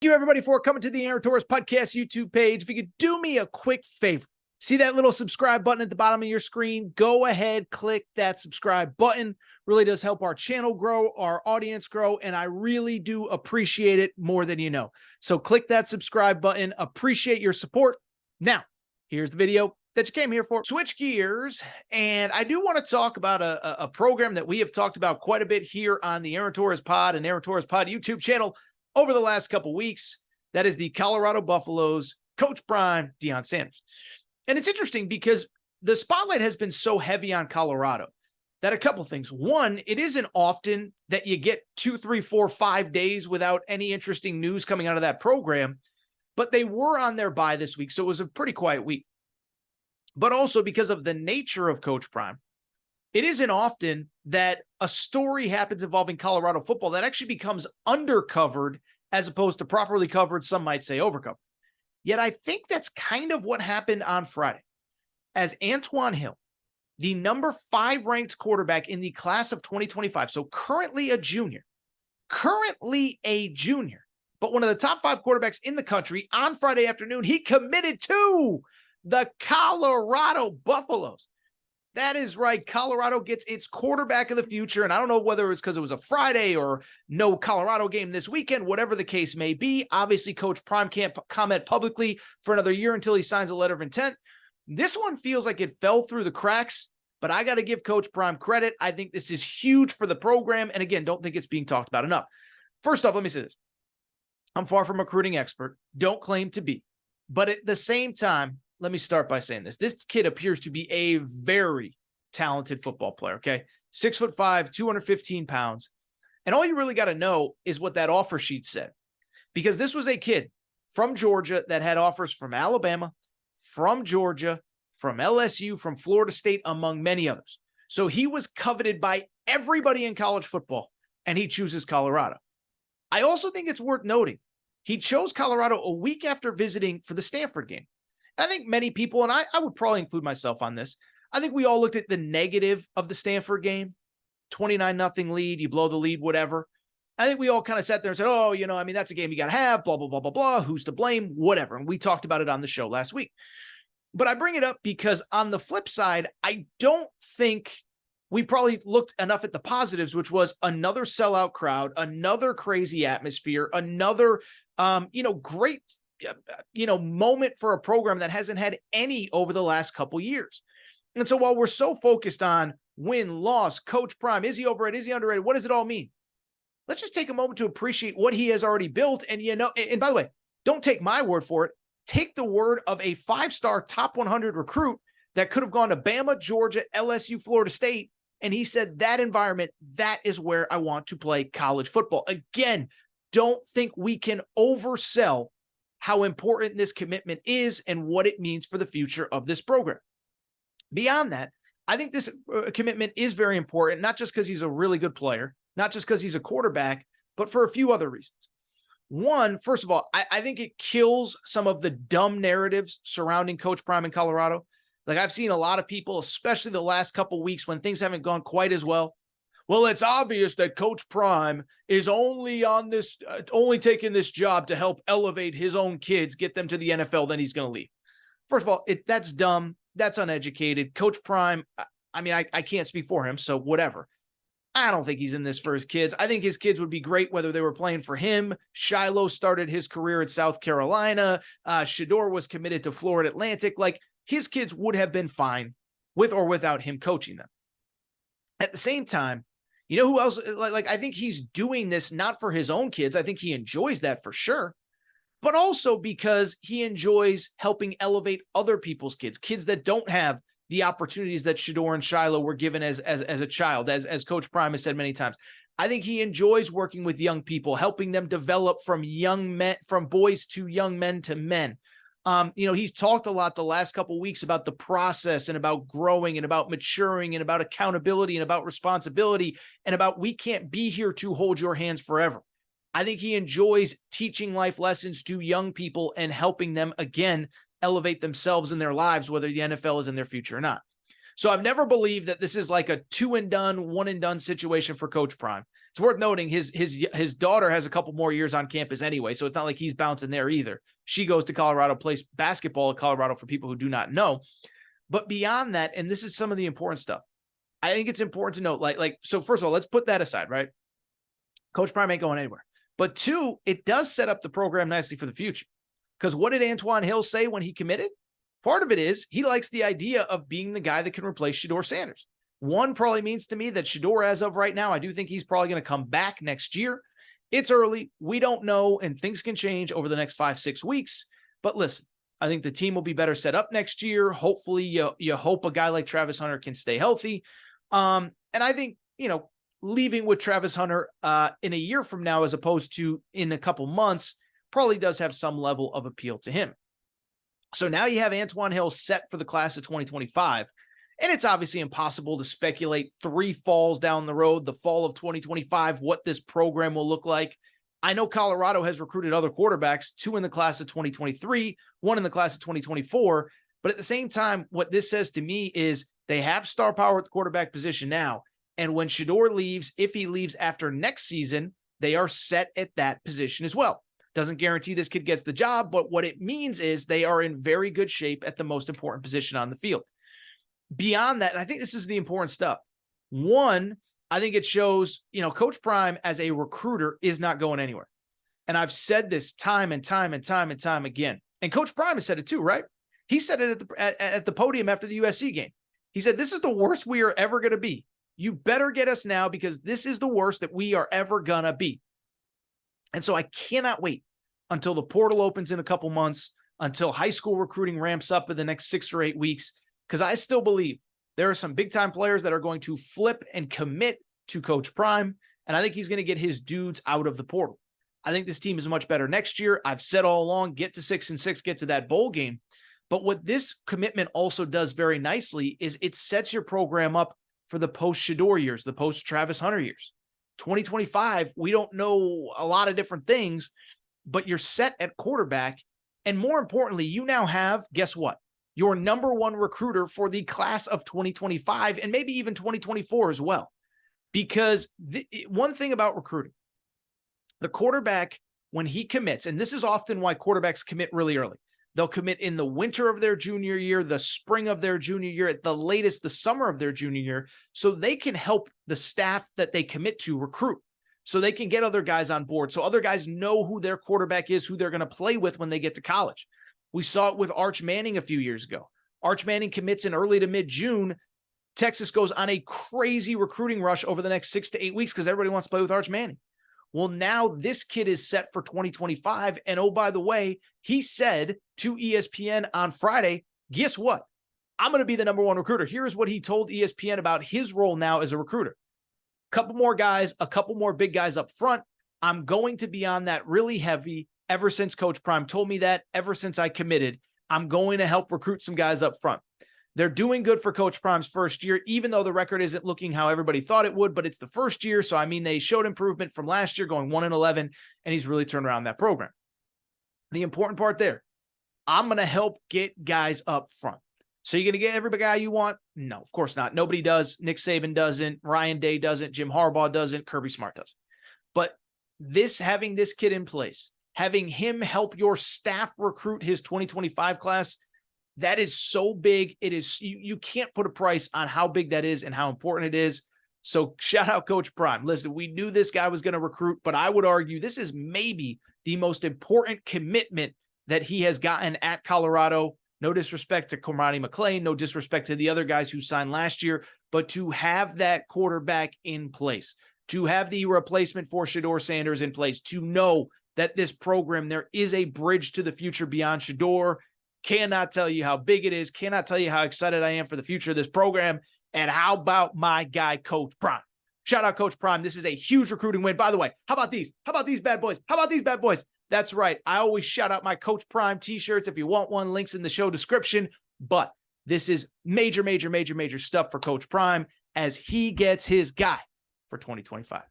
You everybody for coming to the Aaron Torres podcast YouTube page. If you could do me a quick favor, see that little subscribe button at the bottom of your screen, go ahead, click that subscribe button. Really does help our channel grow, our audience grow, and I really do appreciate it more than you know. So click that subscribe button. Appreciate your support. Now, here's the video that you came here for. Switch gears, and I do want to talk about a program that we have talked about quite a bit here on the Aaron Torres Pod and Aaron Torres Pod YouTube channel over the last couple weeks. That is the Colorado Buffaloes Coach Prime, Deion Sanders. And it's interesting because the spotlight has been so heavy on Colorado that a couple things. One, it isn't often that you get 2, 3, 4, 5 days without any interesting news coming out of that program, but they were on their bye this week, so it was a pretty quiet week. But also because of the nature of Coach Prime, it isn't often that a story happens involving Colorado football that actually becomes undercovered as opposed to properly covered, some might say overcovered. Yet I think that's kind of what happened on Friday, as Antoine Hill, the number 5 ranked quarterback in the class of 2025, so currently a junior, but one of the top 5 quarterbacks in the country, on Friday afternoon, he committed to the Colorado Buffaloes. That is right. Colorado gets its quarterback of the future. And I don't know whether it's because it was a Friday or no Colorado game this weekend, whatever the case may be. Obviously, Coach Prime can't comment publicly for another year until he signs a letter of intent. This one feels like it fell through the cracks, but I got to give Coach Prime credit. I think this is huge for the program. And again, don't think it's being talked about enough. First off, let me say this. I'm far from a recruiting expert. Don't claim to be. But at the same time, let me start by saying this. This kid appears to be a very talented football player, okay? 6'5", 215 pounds. And all you really got to know is what that offer sheet said. Because this was a kid from Georgia that had offers from Alabama, from Georgia, from LSU, from Florida State, among many others. So he was coveted by everybody in college football, and he chooses Colorado. I also think it's worth noting, he chose Colorado a week after visiting for the Stanford game. I think many people, and I would probably include myself on this, I think we all looked at the negative of the Stanford game, 29-0 lead, you blow the lead, whatever. I think we all kind of sat there and said, oh, that's a game you got to have, blah, blah, blah, blah, blah, who's to blame, whatever. And we talked about it on the show last week. But I bring it up because on the flip side, I don't think we probably looked enough at the positives, which was another sellout crowd, another crazy atmosphere, another, great moment for a program that hasn't had any over the last couple years. And so while we're so focused on win, loss, Coach Prime, is he overrated, is he underrated, what does it all mean? Let's just take a moment to appreciate what he has already built. And, and by the way, don't take my word for it. Take the word of a 5-star top 100 recruit that could have gone to Bama, Georgia, LSU, Florida State. And he said, that environment, that is where I want to play college football. Again, don't think we can oversell how important this commitment is and what it means for the future of this program. Beyond that, I think this commitment is very important, not just because he's a really good player, not just because he's a quarterback, but for a few other reasons. One, first of all, I think it kills some of the dumb narratives surrounding Coach Prime in Colorado. Like I've seen a lot of people, especially the last couple of weeks when things haven't gone quite as well. Well, it's obvious that Coach Prime is only taking this job to help elevate his own kids, get them to the NFL, then he's going to leave. First of all, that's dumb. That's uneducated. Coach Prime, I can't speak for him, so whatever. I don't think he's in this for his kids. I think his kids would be great whether they were playing for him. Shiloh started his career at South Carolina. Shador was committed to Florida Atlantic. Like, his kids would have been fine with or without him coaching them. At the same time, you know who else? Like I think he's doing this not for his own kids. I think he enjoys that for sure, but also because he enjoys helping elevate other people's kids that don't have the opportunities that Shador and Shiloh were given as a child, as Coach Prime has said many times. I think he enjoys working with young people, helping them develop from young men, from boys to young men to men. He's talked a lot the last couple of weeks about the process and about growing and about maturing and about accountability and about responsibility and about we can't be here to hold your hands forever. I think he enjoys teaching life lessons to young people and helping them, again, elevate themselves in their lives, whether the NFL is in their future or not. So I've never believed that this is like a 2 and done, 1 and done situation for Coach Prime. It's worth noting his daughter has a couple more years on campus anyway, so it's not like he's bouncing there either. She goes to Colorado, plays basketball at Colorado for people who do not know. But beyond that, and this is some of the important stuff, I think it's important to note, so first of all, let's put that aside, right? Coach Prime ain't going anywhere. But two, it does set up the program nicely for the future. Because what did Antoine Hill say when he committed? Part of it is he likes the idea of being the guy that can replace Shedeur Sanders. One probably means to me that Shedeur, as of right now, I do think he's probably going to come back next year. It's early. We don't know, and things can change over the next 5-6 weeks. But listen, I think the team will be better set up next year. Hopefully, you hope a guy like Travis Hunter can stay healthy. And I think, leaving with Travis Hunter in a year from now, as opposed to in a couple months, probably does have some level of appeal to him. So now you have Antoine Hill set for the class of 2025. And it's obviously impossible to speculate 3 falls down the road, the fall of 2025, what this program will look like. I know Colorado has recruited other quarterbacks, 2 in the class of 2023, 1 in the class of 2024. But at the same time, what this says to me is they have star power at the quarterback position now. And when Shedeur leaves, if he leaves after next season, they are set at that position as well. Doesn't guarantee this kid gets the job, but what it means is they are in very good shape at the most important position on the field. Beyond that, and I think this is the important stuff. One, I think it shows, Coach Prime as a recruiter is not going anywhere. And I've said this time and time again. And Coach Prime has said it too, right? He said it at the podium after the USC game. He said, this is the worst we are ever going to be. You better get us now because this is the worst that we are ever going to be. And so I cannot wait until the portal opens in a couple months, until high school recruiting ramps up in the next 6 or 8 weeks, because I still believe there are some big-time players that are going to flip and commit to Coach Prime, and I think he's going to get his dudes out of the portal. I think this team is much better next year. I've said all along, get to 6-6, get to that bowl game. But what this commitment also does very nicely is it sets your program up for the post-Shedeur years, the post-Travis Hunter years. 2025, we don't know a lot of different things, but you're set at quarterback. And more importantly, you now have, guess what? Your number 1 recruiter for the class of 2025 and maybe even 2024 as well. Because one thing about recruiting, the quarterback, when he commits, and this is often why quarterbacks commit really early. They'll commit in the winter of their junior year, the spring of their junior year, at the latest, the summer of their junior year, so they can help the staff that they commit to recruit, so they can get other guys on board, so other guys know who their quarterback is, who they're going to play with when they get to college. We saw it with Arch Manning a few years ago. Arch Manning commits in early to mid-June. Texas goes on a crazy recruiting rush over the next 6 to 8 weeks because everybody wants to play with Arch Manning. Well, now this kid is set for 2025. And oh, by the way, he said to ESPN on Friday, guess what? I'm going to be the number 1 recruiter. Here's what he told ESPN about his role now as a recruiter. Couple more guys, a couple more big guys up front. I'm going to be on that really heavy. Ever since Coach Prime told me that, ever since I committed, I'm going to help recruit some guys up front. They're doing good for Coach Prime's first year, even though the record isn't looking how everybody thought it would, but it's the first year. So, they showed improvement from last year going 1-11, and he's really turned around that program. The important part there, I'm going to help get guys up front. So you're going to get every guy you want? No, of course not. Nobody does. Nick Saban doesn't. Ryan Day doesn't. Jim Harbaugh doesn't. Kirby Smart doesn't. But having this kid in place, having him help your staff recruit his 2025 class, that is so big. It is, you can't put a price on how big that is and how important it is. So shout out Coach Prime. Listen, we knew this guy was going to recruit, but I would argue this is maybe the most important commitment that he has gotten at Colorado. No disrespect to Cormani McClain, no disrespect to the other guys who signed last year, but to have that quarterback in place, to have the replacement for Shedeur Sanders in place, to know that this program, there is a bridge to the future beyond Shedeur. Cannot tell you how big it is. Cannot tell you how excited I am for the future of this program. And how about my guy, Coach Prime? Shout out Coach Prime. This is a huge recruiting win. By the way, how about these? How about these bad boys? How about these bad boys? That's right. I always shout out my Coach Prime t-shirts. If you want one, links in the show description. But this is major stuff for Coach Prime as he gets his guy for 2025.